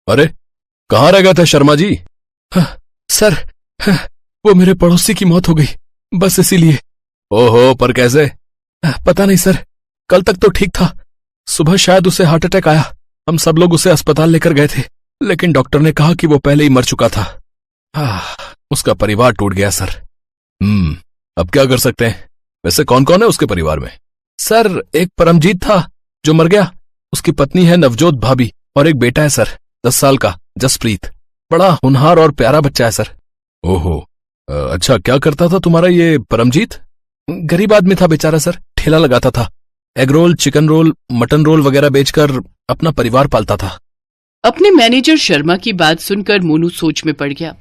अरे कहाँ रह गए थे शर्मा जी? सर, वो मेरे पड़ोसी की मौत हो गई, बस इसीलिए। ओहो, पर कैसे? पता नहीं सर, कल तक तो ठीक था, सुबह शायद उसे हार्ट अटैक आया। हम सब लोग उसे अस्पताल लेकर गए थे, लेकिन डॉक्टर ने कहा कि वो पहले ही मर चुका था। उसका परिवार टूट गया सर। अब क्या कर सकते हैं? वैसे कौन कौन है उसके परिवार में? सर, एक परमजीत था जो मर गया, उसकी पत्नी है नवजोत भाभी, और एक बेटा है सर 10 साल का, जसप्रीत। बड़ा होनहार और प्यारा बच्चा है सर। ओहो, अच्छा, क्या करता था तुम्हारा ये परमजीत? गरीब आदमी था बेचारा सर, ठेला लगाता था, egg roll, chicken roll, mutton roll वगैरह बेचकर अपना परिवार पालता था। अपने मैनेजर शर्मा की बात सुनकर मोनू सोच में पड़ गया।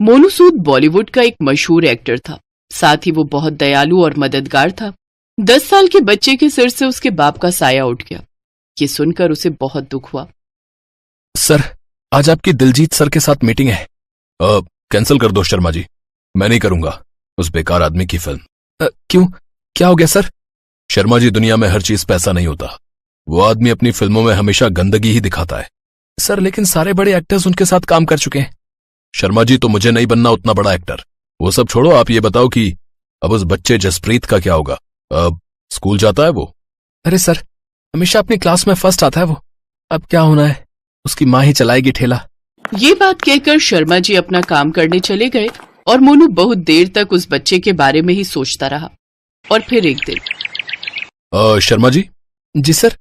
मोनू सूद बॉलीवुड का एक मशहूर एक्टर था, साथ ही वो बहुत दयालु और मददगार था। 10 साल के बच्चे के सिर से उसके बाप का साया उठ गया। ये सुनकर उसे बहुत दुख हुआ। सर, आज आपकी दिलजीत सर के साथ मीटिंग है। कैंसिल कर दो शर्मा जी, मैं नहीं करूंगा उस बेकार आदमी की फिल्म। क्यों, क्या हो गया सर? शर्मा जी, दुनिया में हर चीज पैसा नहीं होता। वो आदमी अपनी फिल्मों में हमेशा गंदगी ही दिखाता है। सर, लेकिन सारे बड़े एक्टर्स उनके साथ काम कर चुके हैं। शर्मा जी, तो मुझे नहीं बनना उतना बड़ा एक्टर। वो सब छोड़ो, आप ये बताओ कि अब उस बच्चे जसप्रीत का क्या होगा? अब स्कूल जाता है वो? अरे सर, हमेशा अपनी क्लास में फर्स्ट आता है वो। अब क्या होना है, उसकी माँ ही चलाएगी ठेला। ये बात कहकर शर्मा जी अपना काम करने चले गए और मोनू बहुत देर तक उस बच्चे के बारे में ही सोचता रहा। और फिर एक दिन, शर्मा जी। जी सर।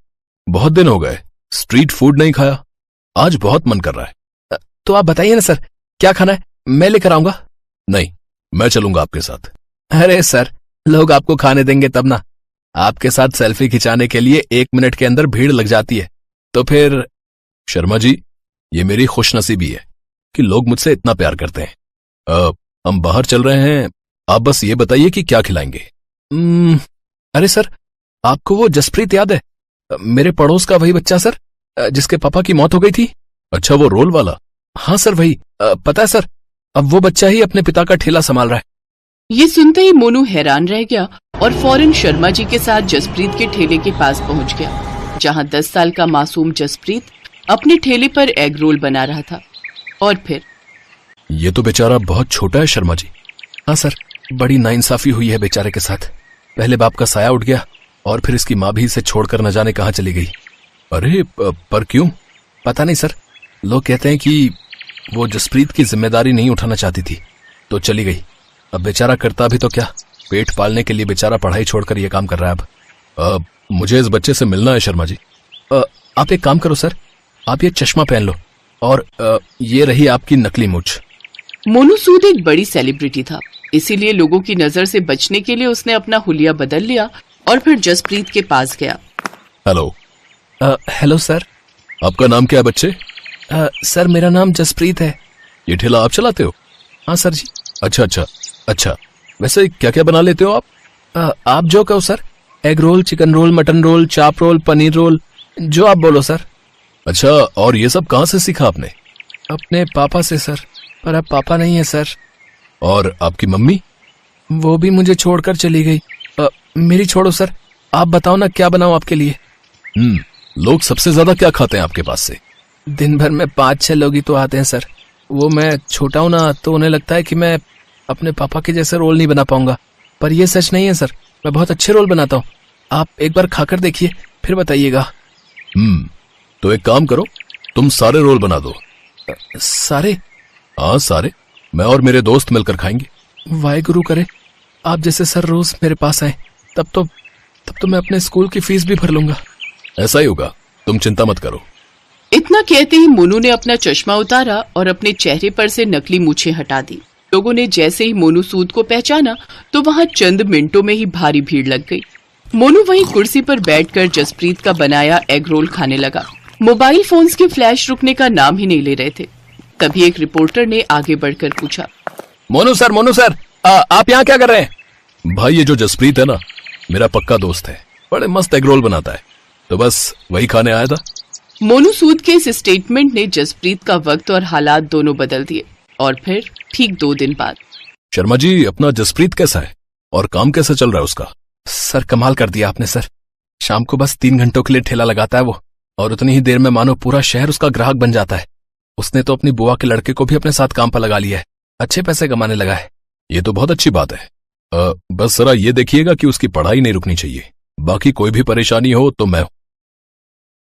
बहुत दिन हो गए स्ट्रीट फूड नहीं खाया, आज बहुत मन कर रहा है। तो आप बताइए ना सर, क्या खाना है, मैं लेकर आऊंगा। नहीं, मैं चलूंगा आपके साथ। अरे सर, लोग आपको खाने देंगे तब ना। आपके साथ सेल्फी खिंचाने के लिए 1 मिनट के अंदर भीड़ लग जाती है, तो फिर। शर्मा जी, ये मेरी खुशनसीबी है कि लोग मुझसे इतना प्यार करते हैं। हम बाहर चल रहे हैं, आप बस ये बताइए कि क्या खिलाएंगे। अरे सर, आपको वो जसप्रीत याद है, मेरे पड़ोस का वही बच्चा सर, जिसके पापा की मौत हो गई थी? अच्छा, वो रोल वाला? हाँ सर, वही। पता है सर, अब वो बच्चा ही अपने पिता का ठेला संभाल रहा है। ये सुनते ही मोनू हैरान रह गया और फौरन शर्मा जी के साथ जसप्रीत के ठेले के पास पहुंच गया, जहां 10 साल का मासूम जसप्रीत अपने ठेले पर एग रोल बना रहा था। और फिर, ये तो बेचारा बहुत छोटा है शर्मा जी। हाँ सर, बड़ी नाइंसाफी हुई है बेचारे के साथ। पहले बाप का साया उठ गया और फिर इसकी माँ भी इसे छोड़कर न जाने कहाँ चली गई। अरे पर क्यों? पता नहीं सर, लोग कहते हैं कि वो जसप्रीत की जिम्मेदारी नहीं उठाना चाहती थी तो चली गई। अब बेचारा करता भी तो क्या, पेट पालने के लिए बेचारा पढ़ाई छोड़कर ये काम कर रहा है। अब मुझे इस बच्चे से मिलना है शर्मा जी। आप एक काम करो सर, आप ये चश्मा पहन लो और ये रही आपकी नकली मूंछ। मोनू सूद एक बड़ी सेलिब्रिटी था, इसीलिए लोगों की नजर से बचने के लिए उसने अपना हुलिया बदल लिया और फिर जसप्रीत के पास गया। हेलो। Hello sir. आपका नाम क्या है बच्चे? सर, मेरा नाम जसप्रीत है। ये ठेला आप चलाते हो? हाँ सर जी। अच्छा, वैसे क्या क्या बना लेते हो आप? आप जो कहो sir, egg roll, chicken roll, mutton roll, chaap roll, paneer roll, जो आप बोलो सर। अच्छा, और ये सब कहाँ से सीखा आपने? अपने पापा से सर, पर अब पापा नहीं है सर। और आपकी मम्मी? वो भी मुझे छोड़कर चली गई। मेरी छोड़ो सर, आप बताओ ना, क्या बनाऊं आपके लिए? लोग सबसे ज्यादा क्या खाते हैं आपके पास से? दिन भर में 5-6 लोग ही तो आते हैं सर। वो मैं छोटा हूं ना, तो उन्हें लगता है कि मैं अपने पापा के जैसे रोल नहीं बना पाऊंगा, पर ये सच नहीं है सर, मैं बहुत अच्छे रोल बनाता हूँ। आप एक बार खाकर देखिए, फिर बताइएगा। तो एक काम करो, तुम सारे रोल बना दो। सारे? हाँ, सारे। मैं और मेरे दोस्त मिलकर खाएंगे। वाहेगुरु करे, आप जैसे सर रोज मेरे पास आए, तब तो मैं अपने स्कूल की फीस भी भर लूंगा। ऐसा ही होगा, तुम चिंता मत करो। इतना कहते ही मोनू ने अपना चश्मा उतारा और अपने चेहरे पर से नकली मूछें हटा दी। लोगों ने जैसे ही मोनू सूद को पहचाना तो वहां चंद मिनटों में ही भारी भीड़ लग गई। मोनू वहीं कुर्सी पर बैठकर जसप्रीत का बनाया एग रोल खाने लगा। मोबाइल फोन्स के फ्लैश रुकने का नाम ही नहीं ले रहे थे। तभी एक रिपोर्टर ने आगे बढ़कर पूछा, मोनू सर, आप यहाँ क्या कर रहे हैं? भाई, ये जो जसप्रीत है ना, मेरा पक्का दोस्त है, बड़े मस्त एग रोल बनाता है, तो बस वही खाने आया था। मोनू सूद के इस स्टेटमेंट ने जसप्रीत का वक्त और हालात दोनों बदल दिए। और फिर ठीक 2 दिन बाद, शर्मा जी, अपना जसप्रीत कैसा है और काम कैसा चल रहा है उसका? सर, कमाल कर दिया आपने सर। शाम को बस 3 घंटों के लिए ठेला लगाता है वो, और उतनी ही देर में मानो पूरा शहर उसका ग्राहक बन जाता है। उसने तो अपनी बुआ के लड़के को भी अपने साथ काम पर लगा लिया है, अच्छे पैसे कमाने लगा है। ये तो बहुत अच्छी बात है। बस जरा ये देखिएगा कि उसकी पढ़ाई नहीं रुकनी चाहिए। बाकी कोई भी परेशानी हो तो मैं हूं।